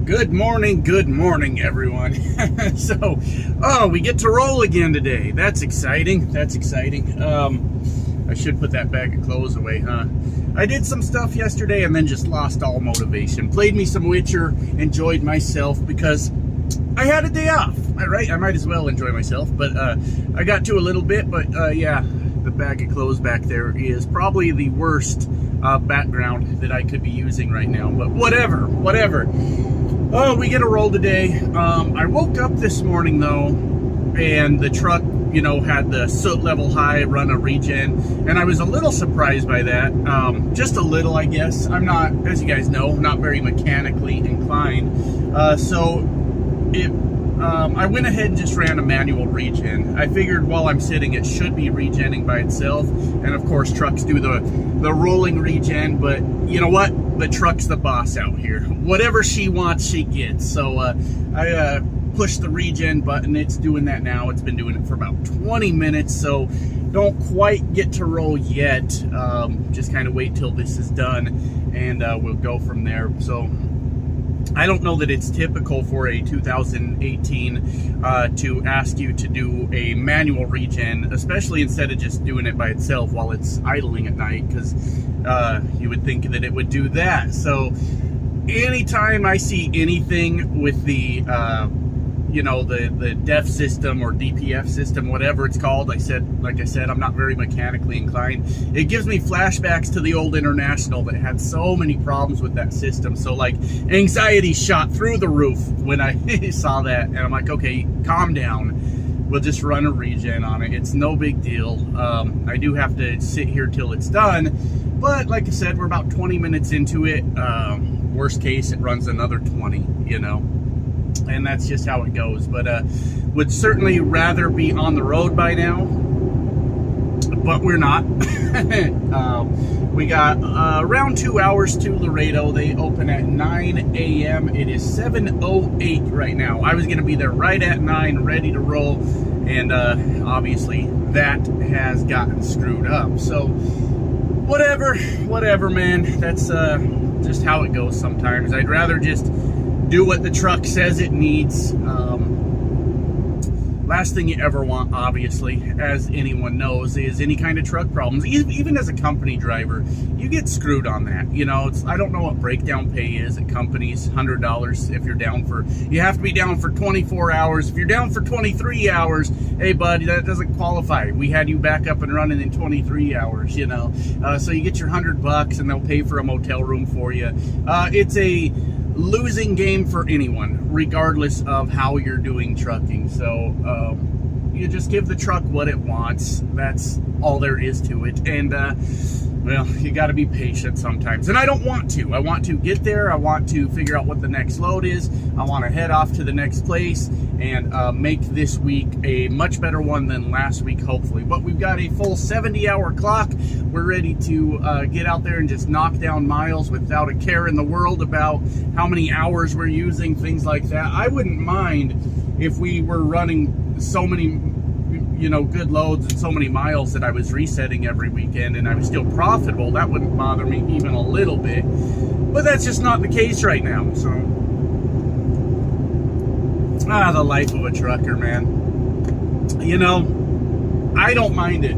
Good morning, everyone. We get to roll again today. That's exciting. I should put that bag of clothes away, huh? I did some stuff yesterday and then just lost all motivation. Played me some Witcher, enjoyed myself because I had a day off. Right? I might as well enjoy myself, but I got to a little bit, but yeah, the bag of clothes back there is probably the worst background that I could be using right now, but whatever. Oh, we get a roll today. I woke up this morning though, and the truck, had the soot level high, run a regen, and I was a little surprised by that. Just a little, I guess. I'm not, as you guys know, not very mechanically inclined. I went ahead and just ran a manual regen. I figured while I'm sitting, it should be regenning by itself. And of course, trucks do the rolling regen, but you know what? The truck's the boss out here. Whatever she wants, she gets. So I pushed the regen button. It's doing that now. It's been doing it for about 20 minutes, so don't quite get to roll yet. Just kind of wait till this is done, and we'll go from there. So I don't know that it's typical for a 2018 to ask you to do a manual regen, especially instead of just doing it by itself while it's idling at night, because you would think that it would do that. So anytime I see anything with the the DEF system or DPF system, whatever it's called, like I said, I'm not very mechanically inclined. It gives me flashbacks to the old International that had so many problems with that system. So like anxiety shot through the roof when I saw that, and I'm like, okay, calm down. We'll just run a regen on it. It's no big deal. I do have to sit here till it's done, but like I said, we're about 20 minutes into it. Worst case, it runs another 20, and that's just how it goes. But would certainly rather be on the road by now, but we're not. We got around 2 hours to Laredo. They open at 9 a.m. It is 7:08 right now. I was going to be there right at 9, ready to roll, and obviously that has gotten screwed up. So whatever, man. That's just how it goes sometimes. I'd rather just do what the truck says it needs. Last thing you ever want, obviously, as anyone knows, is any kind of truck problems. Even as a company driver, you get screwed on that. I don't know what breakdown pay is at companies. $100 if you're down for, you have to be down for 24 hours. If you're down for 23 hours, hey buddy, that doesn't qualify. We had you back up and running in 23 hours, So you get your $100 and they'll pay for a motel room for you. It's a losing game for anyone, regardless of how you're doing trucking. So you just give the truck what it wants. That's all there is to it. And well, you got to be patient sometimes, and I don't want to. I want to get there. I want to figure out what the next load is. I want to head off to the next place and make this week a much better one than last week, hopefully. But we've got a full 70-hour clock. We're ready to get out there and just knock down miles without a care in the world about how many hours we're using, things like that. I wouldn't mind if we were running so many good loads and so many miles that I was resetting every weekend and I was still profitable. That wouldn't bother me even a little bit, but that's just not the case right now. So the life of a trucker, man. I don't mind it.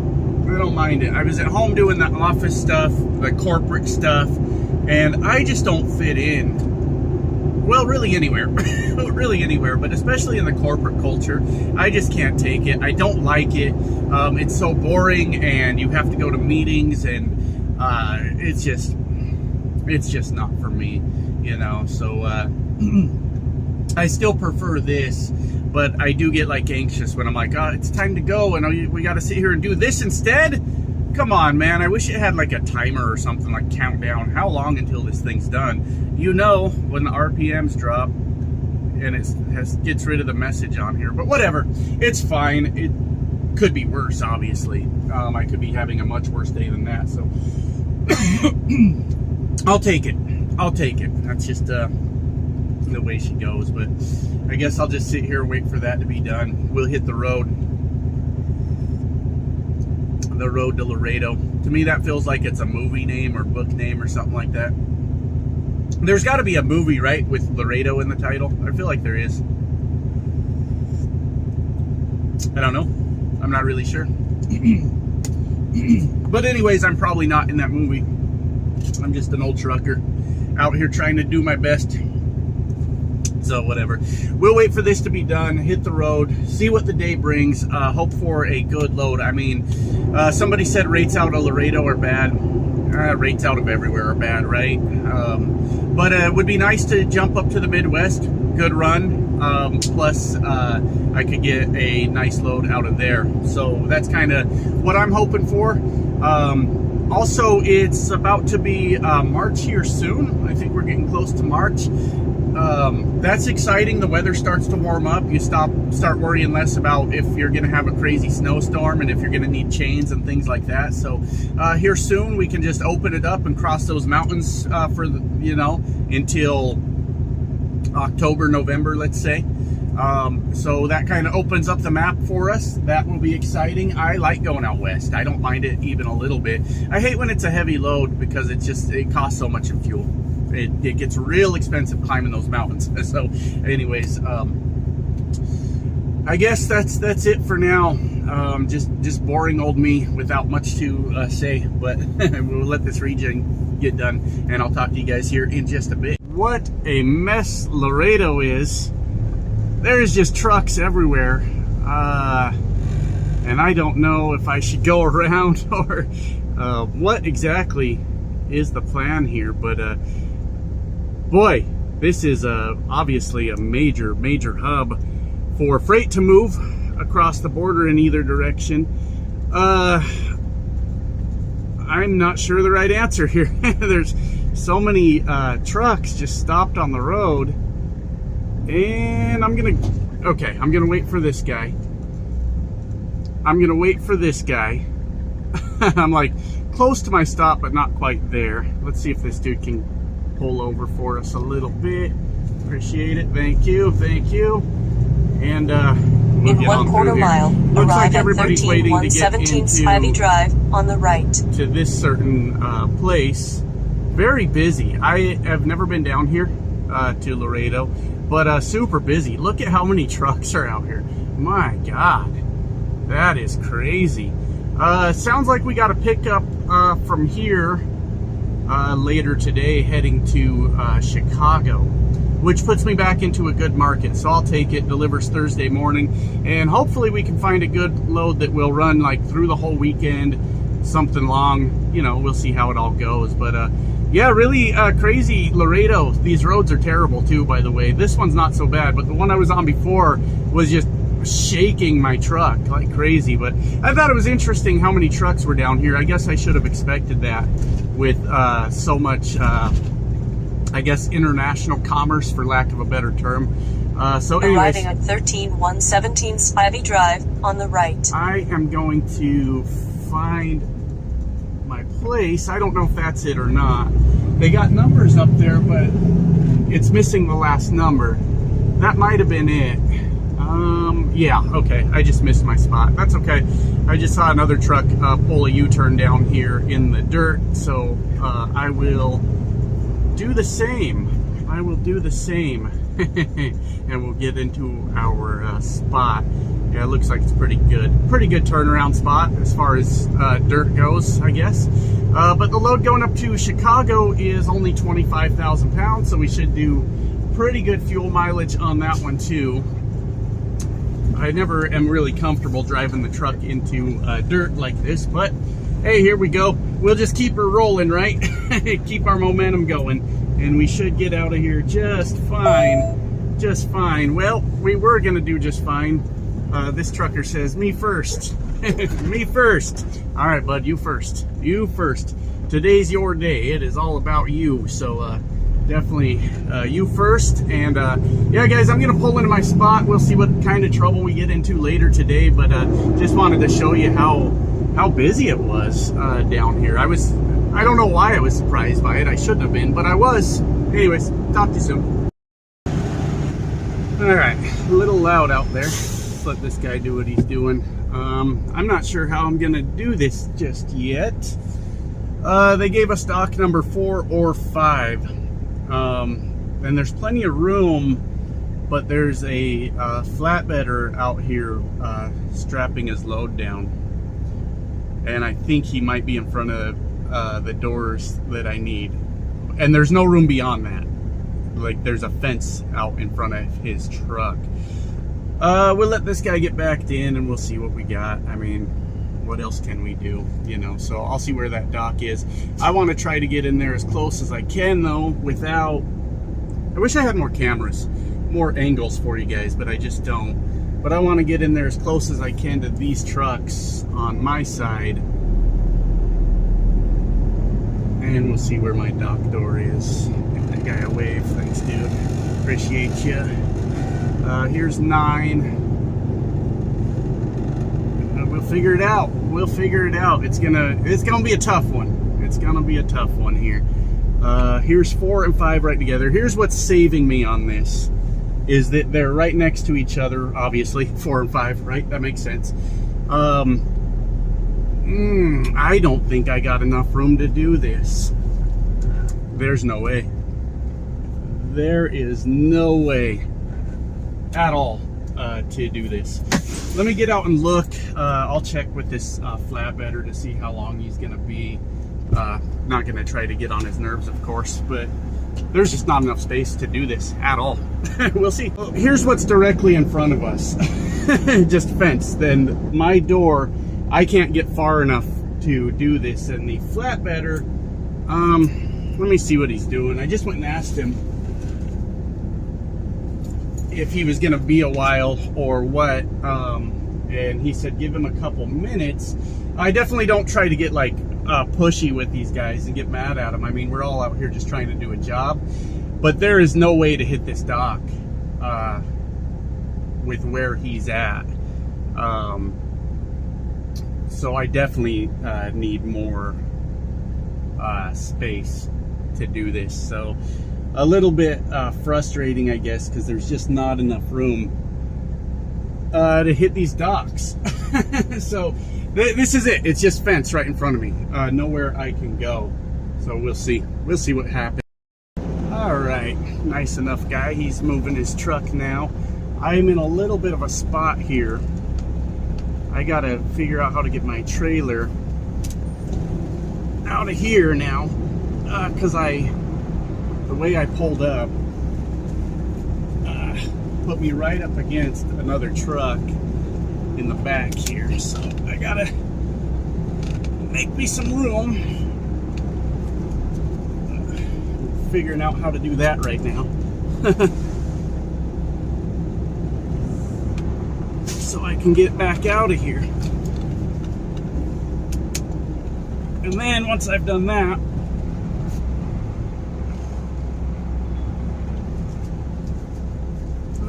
I was at home doing the office stuff, the corporate stuff, and I just don't fit in. Well, really anywhere. But especially in the corporate culture, I just can't take it. I don't like it. It's so boring, and you have to go to meetings, and it's just not for me, So I still prefer this, but I do get anxious when I'm like, oh, it's time to go, and we got to sit here and do this instead. Come on, man. I wish it had a timer or something, like countdown. How long until this thing's done? When the RPMs drop, and it gets rid of the message on here. But whatever, it's fine. It could be worse, obviously. I could be having a much worse day than that. So I'll take it. That's just the way she goes. But I guess I'll just sit here and wait for that to be done. We'll hit the road to Laredo. To me, that feels like it's a movie name or book name or something like that. There's got to be a movie, right, with Laredo in the title. I feel like there is. I don't know. I'm not really sure. But anyways, I'm probably not in that movie. I'm just an old trucker out here trying to do my best. So whatever. We'll wait for this to be done, hit the road, see what the day brings, hope for a good load. I mean, somebody said rates out of Laredo are bad. Rates out of everywhere are bad, right? But it would be nice to jump up to the Midwest. Good run. Plus, I could get a nice load out of there. So that's kind of what I'm hoping for. Also, it's about to be March here soon. I think we're getting close to March. That's exciting. The weather starts to warm up. You start worrying less about if you're going to have a crazy snowstorm and if you're going to need chains and things like that. So here soon we can just open it up and cross those mountains for until October, November, let's say. So that kind of opens up the map for us. That will be exciting. I like going out west. I don't mind it even a little bit. I hate when it's a heavy load because it costs so much in fuel. It gets real expensive climbing those mountains. So anyways, I guess that's it for now. Just boring old me without much to say, but we'll let this regen get done and I'll talk to you guys here in just a bit. What a mess Laredo is. There's just trucks everywhere. And I don't know if I should go around or what exactly is the plan here, but boy, this is obviously a major hub for freight to move across the border in either direction. I'm not sure the right answer here. There's so many trucks just stopped on the road, and I'm gonna wait for this guy. I'm like close to my stop, but not quite there. Let's see if this dude can pull over for us a little bit. Appreciate it. Thank you. And we'll in 1/4 mile, looks like arrive everybody's at waiting to get 13-117 into Spivey Drive on the right. to this certain place. Very busy. I have never been down here to Laredo, but super busy. Look at how many trucks are out here. My God, that is crazy. Sounds like we got a pickup from here later today heading to Chicago, which puts me back into a good market. So I'll take it. Delivers Thursday morning, and hopefully we can find a good load that will run like through the whole weekend, something long. We'll see how it all goes. But yeah, really crazy Laredo. These roads are terrible too, by the way. This one's not so bad, but the one I was on before was just shaking my truck like crazy. But I thought it was interesting how many trucks were down here. I guess I should have expected that with so much I guess international commerce, for lack of a better term. So anyways, arriving at 13-117 Spivey Drive on the right. I am going to find my place. I don't know if that's it or not. They got numbers up there, but it's missing the last number. That might have been it. Yeah, okay, I just missed my spot. That's okay. I just saw another truck pull a U-turn down here in the dirt, so I will do the same. And we'll get into our spot. Yeah, it looks like it's pretty good turnaround spot as far as dirt goes, I guess. But the load going up to Chicago is only 25,000 pounds, so we should do pretty good fuel mileage on that one too. I never am really comfortable driving the truck into dirt like this, but hey, here we go. We'll just keep her rolling, right? Keep our momentum going, and we should get out of here just fine. Well, we were gonna do just fine. This trucker says, me first. Me first. All right, bud, you first. Today's your day. It is all about you. So definitely you first. And yeah, guys, I'm gonna pull into my spot. We'll see what kind of trouble we get into later today, but just wanted to show you how busy it was down here. I don't know why I was surprised by it. I shouldn't have been, but I was. Anyways, talk to you soon. All right, a little loud out there. Let's let this guy do what he's doing. I'm not sure how I'm gonna do this just yet. They gave us stock number 4 or 5. And there's plenty of room, but there's a flatbedder out here strapping his load down. And I think he might be in front of the doors that I need. And there's no room beyond that. Like, there's a fence out in front of his truck. We'll let this guy get backed in and we'll see what we got. I mean, what else can we do, you know? So I'll see where that dock is. I want to try to get in there as close as I can, though, without... I wish I had more cameras, more angles for you guys, but I just don't. But I want to get in there as close as I can to these trucks on my side. And we'll see where my dock door is. Give that guy a wave. Thanks, dude. Appreciate you. Here's 9. We'll figure it out. We'll figure it out. It's gonna be a tough one. It's gonna be a tough one here. Here's 4 and 5 right together. Here's what's saving me on this, is that they're right next to each other, obviously. 4 and 5, right? That makes sense. I don't think I got enough room to do this. There's no way. There is no way at all to do this. Let me get out and look. I'll check with this flatbedder to see how long he's gonna be. Not gonna try to get on his nerves, of course, but there's just not enough space to do this at all. We'll see. Well, here's what's directly in front of us. Just fence. Then my door, I can't get far enough to do this. And the flatbedder, let me see what he's doing. I just went and asked him if he was gonna be a while or what, and he said give him a couple minutes. I definitely don't try to get like pushy with these guys and get mad at them. I mean, we're all out here just trying to do a job, but there is no way to hit this dock with where he's at. So I definitely need more space to do this. So a little bit frustrating, I guess, because there's just not enough room to hit these docks. So this is it. It's just fence right in front of me. Nowhere I can go. So we'll see. We'll see what happens. All right, nice enough guy. He's moving his truck now. I'm in a little bit of a spot here. I gotta figure out how to get my trailer out of here now, because the way I pulled up put me right up against another truck in the back here. So I gotta make me some room. Figuring out how to do that right now. So I can get back out of here. And then once I've done that,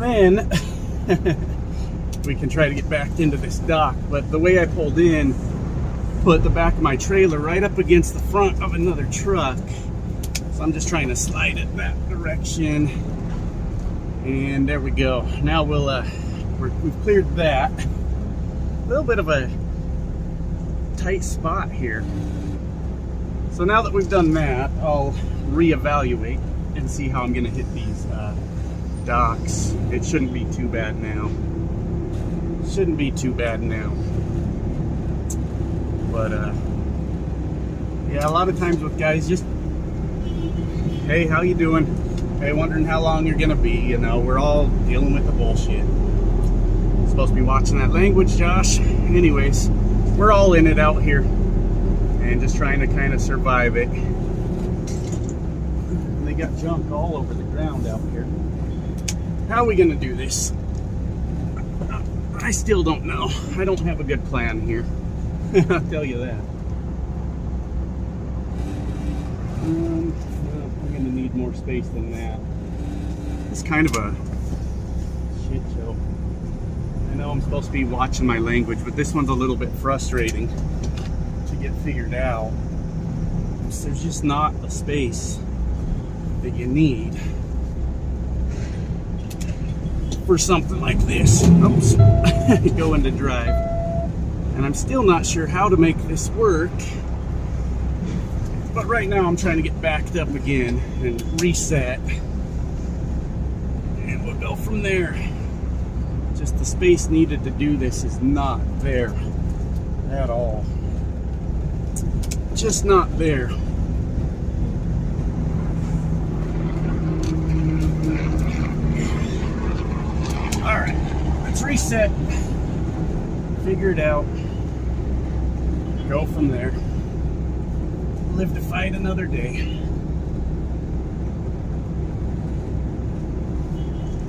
then we can try to get back into this dock. But the way I pulled in put the back of my trailer right up against the front of another truck. So I'm just trying to slide it that direction. And there we go. Now we've cleared that. A little bit of a tight spot here. So now that we've done that, I'll reevaluate and see how I'm gonna hit these docks. It shouldn't be too bad now. Shouldn't be too bad now. But yeah, a lot of times with guys just, hey, how you doing? Hey, wondering how long you're gonna be, you know, we're all dealing with the bullshit. Supposed to be watching that language, Josh. Anyways, we're all in it out here and just trying to kind of survive it. And they got junk all over the ground out here. How are we gonna do this? I still don't know. I don't have a good plan here. I'll tell you that. Well, I'm gonna need more space than that. It's kind of a shit show. I know I'm supposed to be watching my language, but this one's a little bit frustrating to get figured out. There's just not the space that you need for something like this. Oops. Go into drive. And I'm still not sure how to make this work But right now I'm trying to get backed up again and reset. And we'll go from there. Just the space needed to do this is not there at all. Just not there. Alright, let's reset. Figure it out. Go from there. Live to fight another day.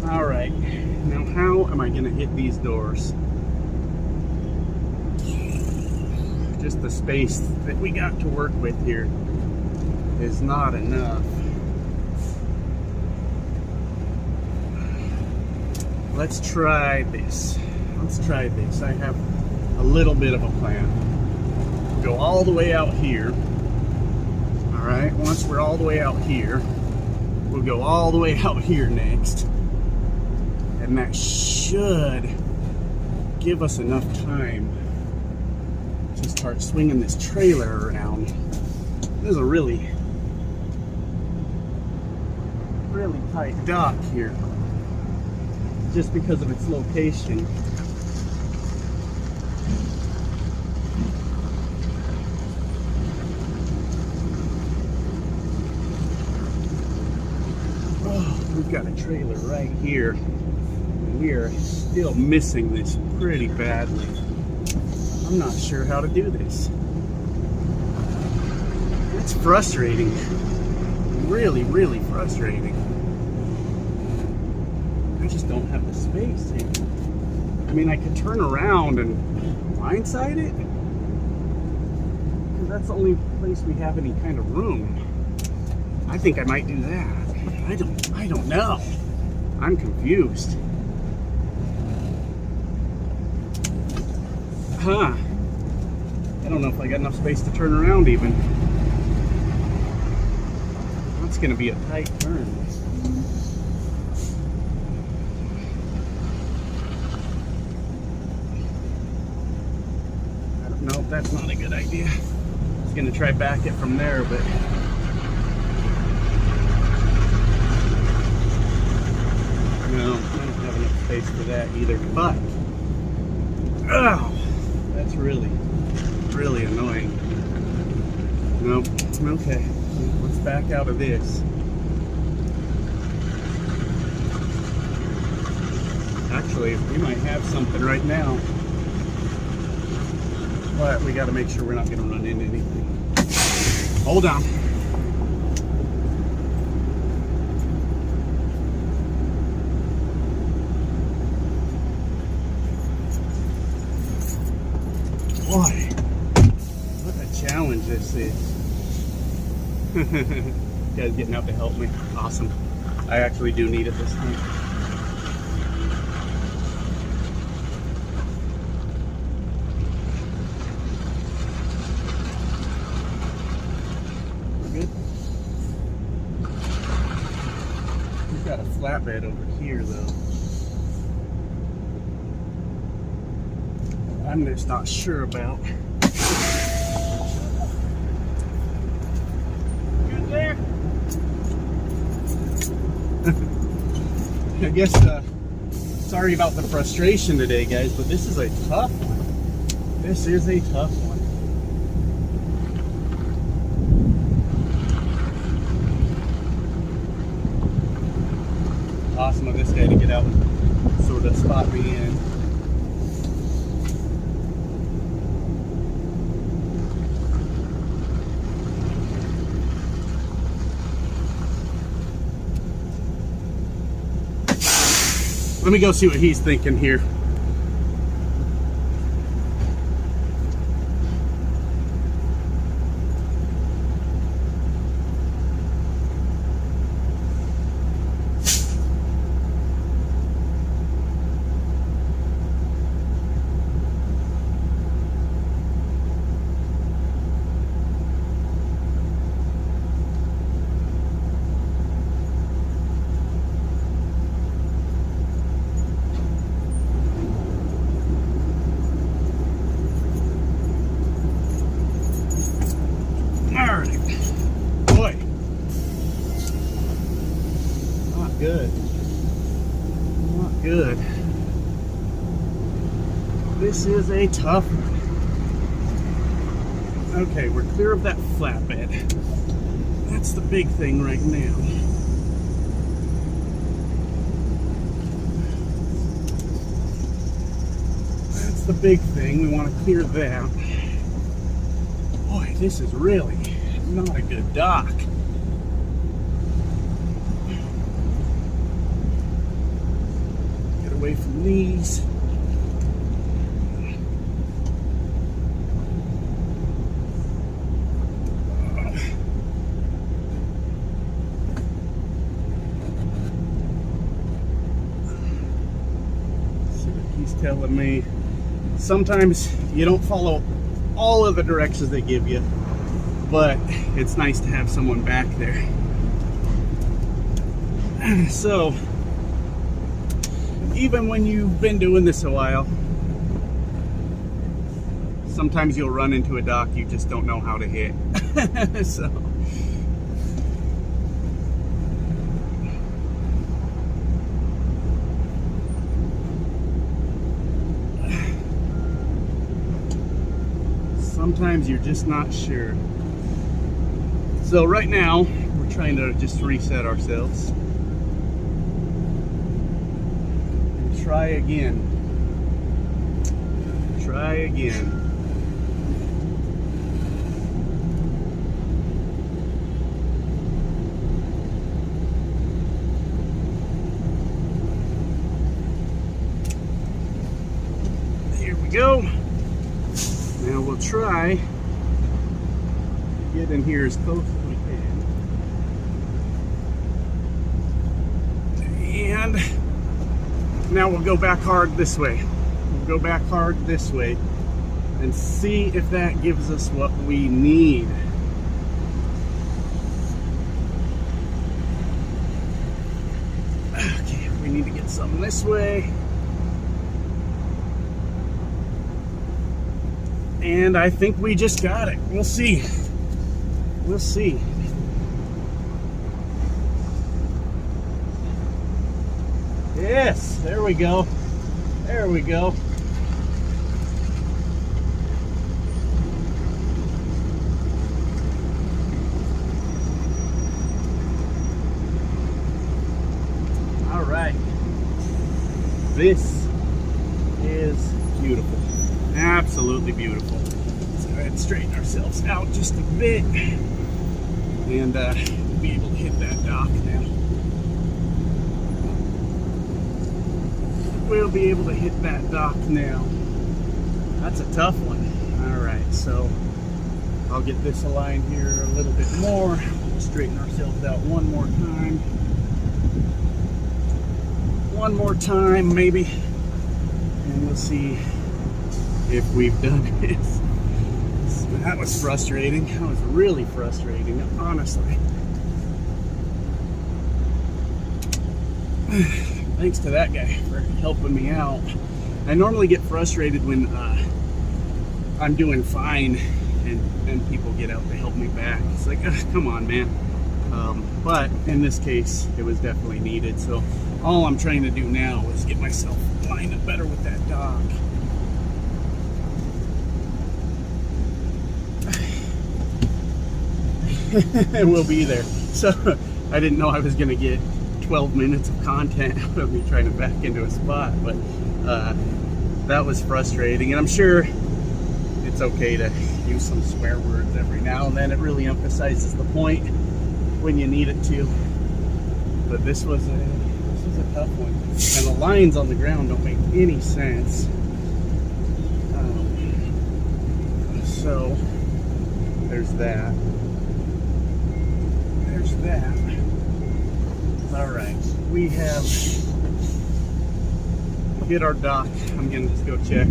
Alright, now how am I going to hit these doors? Just the space that we got to work with here is not enough. Let's try this. I have a little bit of a plan. Go all the way out here. Alright, once we're all the way out here, we'll go all the way out here next. And that should give us enough time to start swinging this trailer around. This is a really tight dock here, just because of its location. Oh, we've got a trailer right here. We are still missing this pretty badly. I'm not sure how to do this. It's frustrating. Really, really frustrating. I just don't have the space here. I mean, I could turn around and blindside it, because that's the only place we have any kind of room. I think I might do that. I don't know. I'm confused. Huh. I don't know if I got enough space to turn around even. That's gonna be a tight turn. No, that's not a good idea. I was gonna try back it from there, but no, I don't have enough space for that either. But oh, that's really annoying. Nope. Okay, let's back out of this. Actually, we might have something right now, but we got to make sure we're not going to run into anything. Hold on. Boy, what a challenge this is. You guys getting out to help me. Awesome. I actually do need it this time. We're good? We've got a flatbed over here though. I'm just not sure about. Good there? I guess, sorry about the frustration today, guys, but this is a tough one. This is a tough one. Awesome of this guy to get out and sort of spot me in. Let me go see what he's thinking here. good. This is a tough one. Okay, we're clear of that flatbed. That's the big thing right now. That's the big thing. We want to clear that. Boy, this is really not a good dock. Get away from these. He's telling me sometimes you don't follow all of the directions they give you, but it's nice to have someone back there. So even when you've been doing this a while, sometimes you'll run into a dock you just don't know how to hit. So sometimes you're just not sure. So right now, we're trying to just reset ourselves. And try again. Try again. Here we go. Now we'll try to get in here as close as we can. And now we'll go back hard this way. We'll go back hard this way and see if that gives us what we need. Okay, we need to get some this way. And I think we just got it. We'll see. We'll see. Yes, there we go. There we go. All right. This is beautiful. Absolutely beautiful. Let's go ahead and straighten ourselves out just a bit, and we'll be able to hit that dock now. We'll be able to hit that dock now. That's a tough one. All right, so I'll get this aligned here a little bit more. Straighten ourselves out one more time. One more time, maybe, and we'll see if we've done this. That was frustrating. That was really frustrating, honestly. Thanks to that guy for helping me out. I normally get frustrated when I'm doing fine and people get out to help me back. It's like, come on, man. But in this case, it was definitely needed. So all I'm trying to do now is get myself lined up better with that dock. We'll be there. So I didn't know I was going to get 12 minutes of content out of me trying to back into a spot, but that was frustrating. And I'm sure it's okay to use some swear words every now and then. It really emphasizes the point when you need it to. But this was a tough one, and the lines on the ground don't make any sense. So there's that. There's that. All right, we have hit our dock. I'm gonna just go check,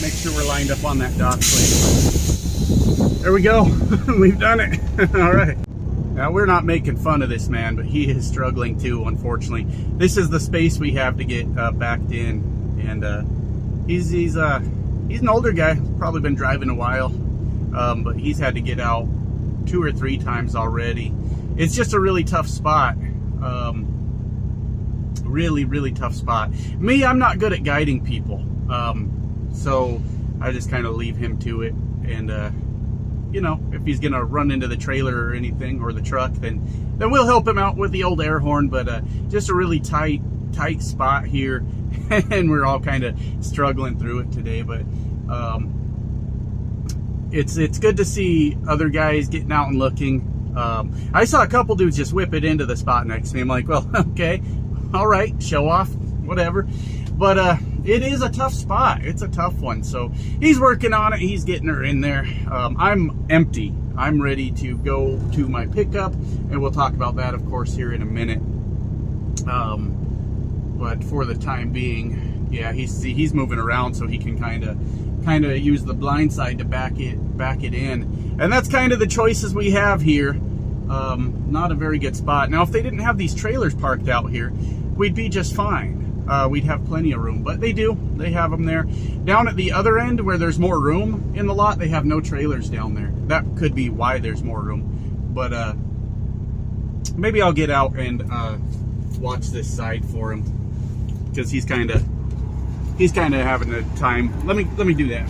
make sure we're lined up on that dock plate. There we go. We've done it. All right. Now, we're not making fun of this man, but he is struggling too, unfortunately. This is the space we have to get backed in, and he's an older guy, probably been driving a while, but he's had to get out 2 or 3 times already. It's just a really tough spot. Really, really tough spot. Me, I'm not good at guiding people. So I just kind of leave him to it. And, you know, if he's going to run into the trailer or anything, or the truck, then we'll help him out with the old air horn. But just a really tight spot here. And we're all kind of struggling through it today. But it's good to see other guys getting out and looking. I saw a couple dudes just whip it into the spot next to me. I'm like, well, okay, all right, show off, whatever. But it is a tough spot. It's a tough one. So he's working on it. He's getting her in there. I'm empty. I'm ready to go to my pickup, and we'll talk about that, of course, here in a minute. But for the time being, yeah, he's moving around so he can kind of use the blind side to back it in. And that's kind of the choices we have here. Not a very good spot. Now, if they didn't have these trailers parked out here, we'd be just fine. We'd have plenty of room, but they do. They have them there. Down at the other end where there's more room in the lot, they have no trailers down there. That could be why there's more room. But maybe I'll get out and watch this side for him, because he's kind of having a time. Let me do that.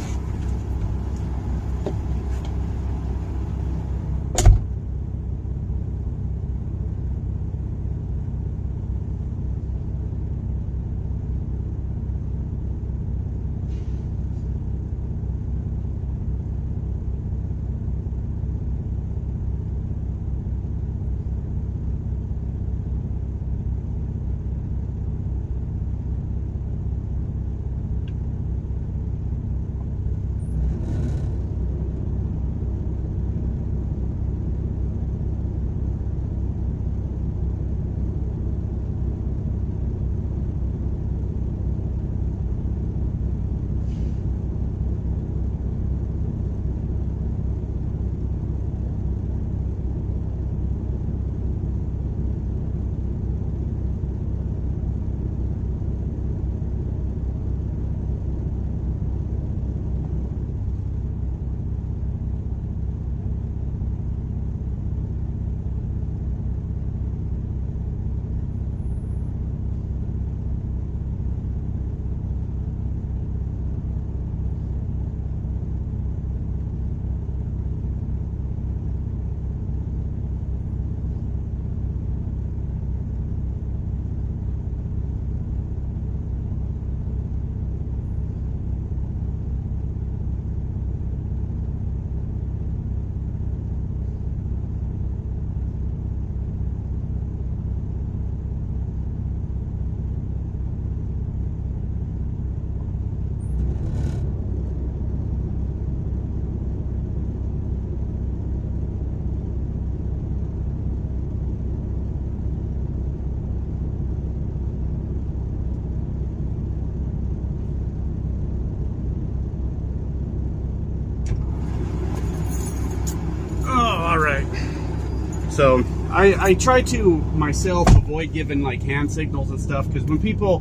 So I try to myself avoid giving like hand signals and stuff, because when people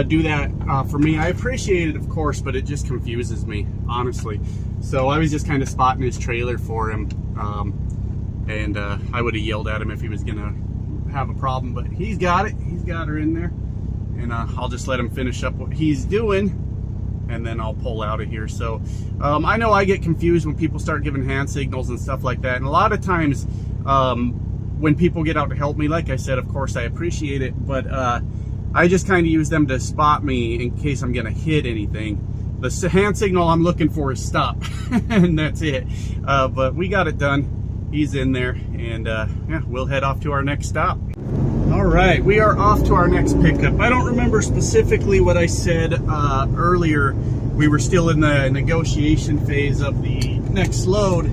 do that for me, I appreciate it, of course, but it just confuses me, honestly. So I was just kind of spotting his trailer for him, and I would have yelled at him if he was gonna have a problem, but he's got it. He's got her in there, and I'll just let him finish up what he's doing, and then I'll pull out of here. So I know I get confused when people start giving hand signals and stuff like that, and a lot of times when people get out to help me, like I said, of course I appreciate it, but I just kind of use them to spot me in case I'm gonna hit anything. The hand signal I'm looking for is stop, and that's it. But we got it done. He's in there, and yeah, we'll head off to our next stop. All right, we are off to our next pickup. I don't remember specifically what I said earlier. We were still in the negotiation phase of the next load,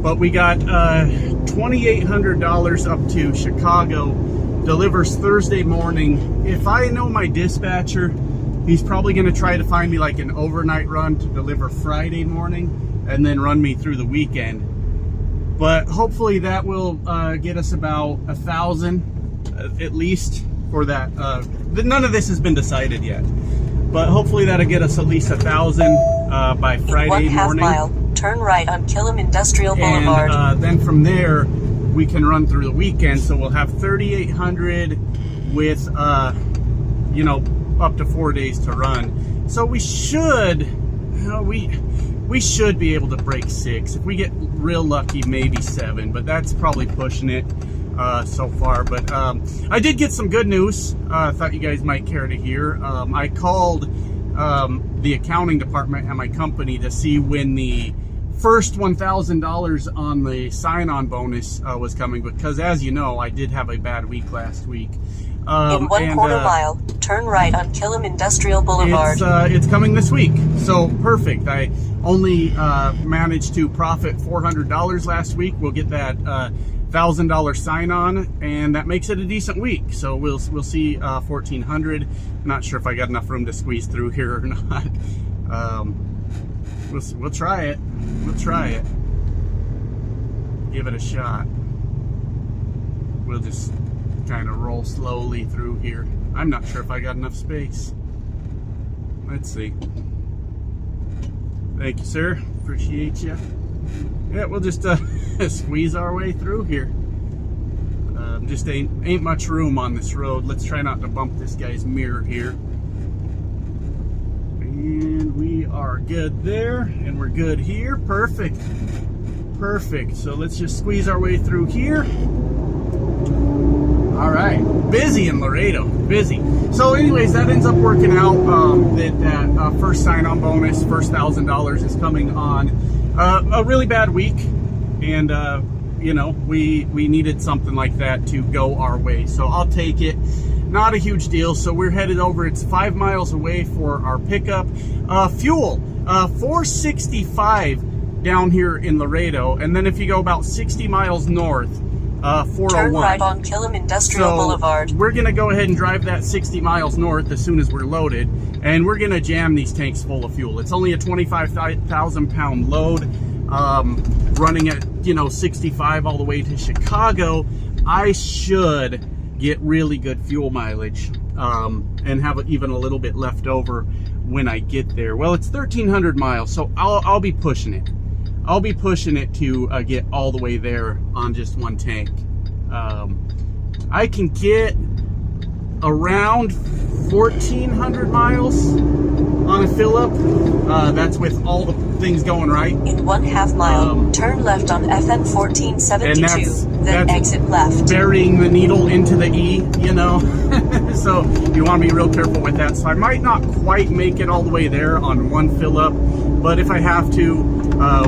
but we got $2,800 up to Chicago. Delivers Thursday morning. If I know my dispatcher, he's probably going to try to find me like an overnight run to deliver Friday morning and then run me through the weekend. But hopefully that will get us about 1,000 at least for that. None of this has been decided yet, but hopefully that'll get us at least 1,000 by Friday morning. 1/2 mile, turn right on Killam Industrial Boulevard. And then from there we can run through the weekend, so we'll have 3,800 with you know, up to 4 days to run. So we should, we should be able to break 6. If we get real lucky, maybe 7, but that's probably pushing it so far. But I did get some good news. I thought you guys might care to hear. I called the accounting department at my company to see when the first $1,000 on the sign-on bonus was coming, because as you know, I did have a bad week last week. In 1/4 mile, turn right on Killam Industrial Boulevard. It's coming this week, so perfect. I only managed to profit $400 last week. We'll get that $1,000 sign-on, and that makes it a decent week. So we'll see 1,400. Not sure if I got enough room to squeeze through here or not. We'll try it. We'll try it. Give it a shot. We'll just kind of roll slowly through here. I'm not sure if I got enough space. Let's see. Thank you, sir. Appreciate you. Yeah, we'll just squeeze our way through here. Just ain't much room on this road. Let's try not to bump this guy's mirror here. And we are good there, and we're good here. Perfect. Perfect. So let's just squeeze our way through here. All right. Busy in Laredo. Busy. So anyways, that ends up working out. That first sign-on bonus, first $1,000 is coming on a really bad week. And, you know, we needed something like that to go our way. So I'll take it. Not a huge deal. So we're headed over. It's 5 miles away for our pickup. Fuel, 465 down here in Laredo. And then if you go about 60 miles north, 401. Turn right on Killam Industrial Boulevard. We're going to go ahead and drive that 60 miles north as soon as we're loaded. And we're going to jam these tanks full of fuel. It's only a 25,000 pound load. Running at, you know, 65 all the way to Chicago. I should get really good fuel mileage and have even a little bit left over when I get there. Well, it's 1,300 miles, so I'll be pushing it. I'll be pushing it to get all the way there on just one tank. I can get around 1,400 miles on a fill up. That's with all the things going right. In 1/2 mile, turn left on FM 1472, then exit left. Burying the needle into the E, you know. So you want to be real careful with that. So I might not quite make it all the way there on one fill up, but if I have to,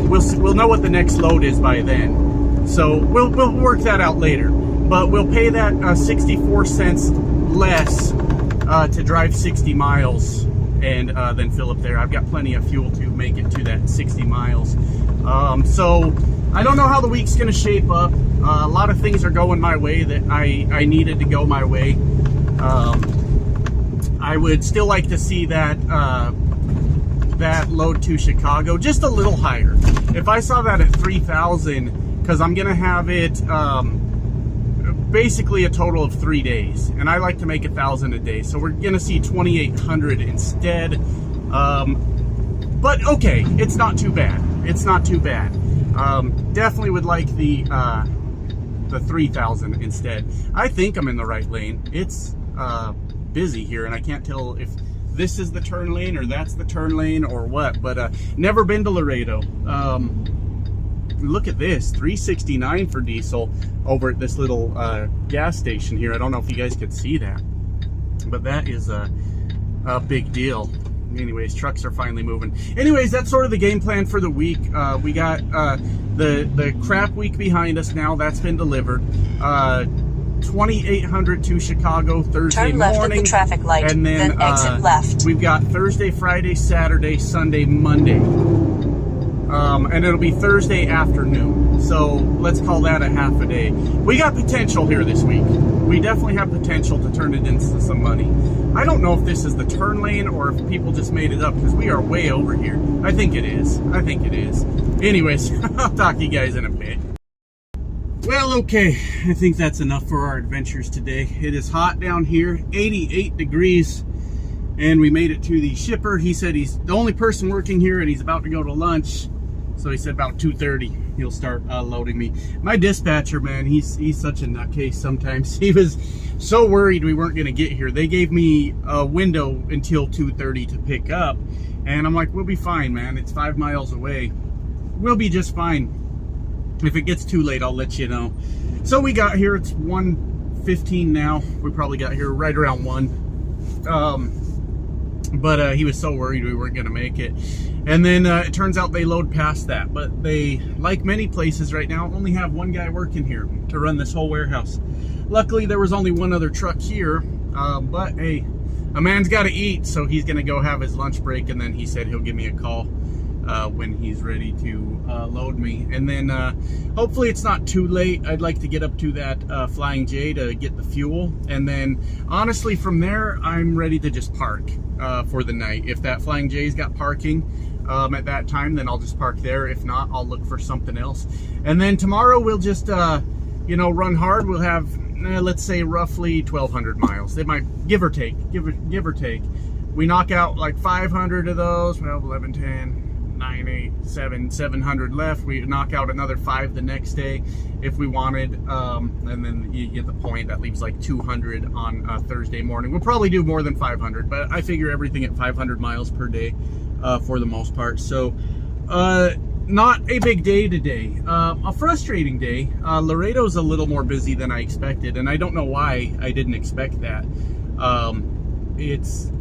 we'll know what the next load is by then. So we'll work that out later. But we'll pay that 64 cents less to drive 60 miles and then fill up there. I've got plenty of fuel to make it to that 60 miles. So I don't know how the week's going to shape up. A lot of things are going my way that I needed to go my way. I would still like to see that that load to Chicago just a little higher. If I saw that at 3,000, because I'm going to have it basically a total of 3 days, and I like to make 1,000 a day, so we're gonna see 2,800 instead. But okay, it's not too bad. It's not too bad. Definitely would like the 3,000 instead. I think I'm in the right lane. It's busy here, and I can't tell if this is the turn lane or that's the turn lane or what. But never been to Laredo. Look at this, $3.69 for diesel over at this little gas station here. I don't know if you guys could see that, but that is a big deal. Anyways, trucks are finally moving. Anyways, that's sort of the game plan for the week. We got the crap week behind us now. That's been delivered. 2,800 to Chicago Thursday Turn left morning. at the traffic light, and then exit left. We've got Thursday, Friday, Saturday, Sunday, Monday. And it'll be Thursday afternoon. So let's call that a half a day. We got potential here this week. We definitely have potential to turn it into some money. I don't know if this is the turn lane or if people just made it up, because we are way over here. I think it is. I think it is. Anyways, I'll talk to you guys in a bit. Well, okay. I think that's enough for our adventures today. It is hot down here, 88 degrees. And we made it to the shipper. He said he's the only person working here and he's about to go to lunch. So he said about 2:30 he'll start loading me. My dispatcher, man, he's such a nutcase sometimes. He was so worried we weren't going to get here. They gave me a window until 2:30 to pick up. And I'm like, we'll be fine, man. It's 5 miles away. We'll be just fine. If it gets too late, I'll let you know. So we got here. It's 1:15 now. We probably got here right around 1. But he was so worried we weren't going to make it. And then it turns out they load past that. But they, like many places right now, only have one guy working here to run this whole warehouse. Luckily, there was only one other truck here. But hey, a man's got to eat, so he's going to go have his lunch break. And then he said he'll give me a call when he's ready to load me. And then hopefully it's not too late. I'd like to get up to that Flying J to get the fuel. And then honestly, from there, I'm ready to just park for the night. If that Flying J's got parking at that time, then I'll just park there. If not, I'll look for something else. And then tomorrow we'll just, you know, run hard. We'll have, let's say, roughly 1,200 miles. They might, give or take. We knock out like 500 of those, 12, 11, 10, 9, 8, 7, 700 left. We knock out another 5 the next day if we wanted, and then you get the point. That leaves like 200 on Thursday morning. We'll probably do more than 500, but I figure everything at 500 miles per day for the most part. So not a big day today. A frustrating day. Laredo's a little more busy than I expected, and I don't know why I didn't expect that. It's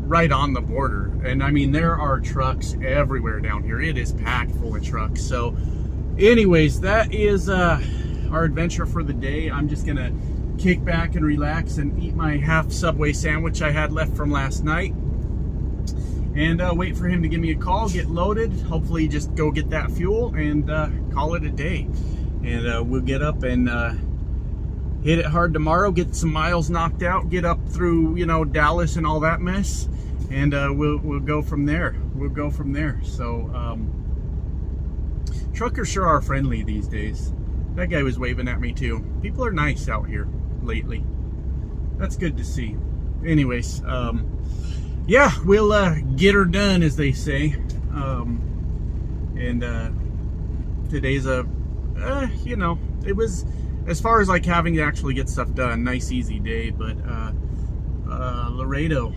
right on the border, and I mean, there are trucks everywhere down here. It is packed full of trucks. So anyways, that is our adventure for the day. I'm just gonna kick back and relax and eat my half Subway sandwich I had left from last night, and wait for him to give me a call, get loaded, hopefully just go get that fuel, and call it a day. And we'll get up and hit it hard tomorrow, get some miles knocked out, get up through, you know, Dallas and all that mess, and we'll go from there. So truckers sure are friendly these days. That guy was waving at me too. People are nice out here lately. That's good to see. Anyways, yeah, we'll get her done, as they say. Today's a, you know, it was, as far as like having to actually get stuff done, nice easy day. But Laredo,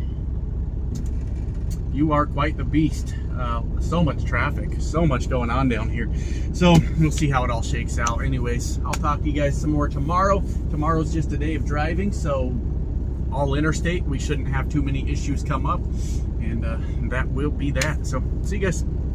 you are quite the beast. So much traffic, so much going on down here. So we'll see how it all shakes out. Anyways, I'll talk to you guys some more tomorrow. Tomorrow's just a day of driving, so all interstate, we shouldn't have too many issues come up, and that will be that. So see you guys.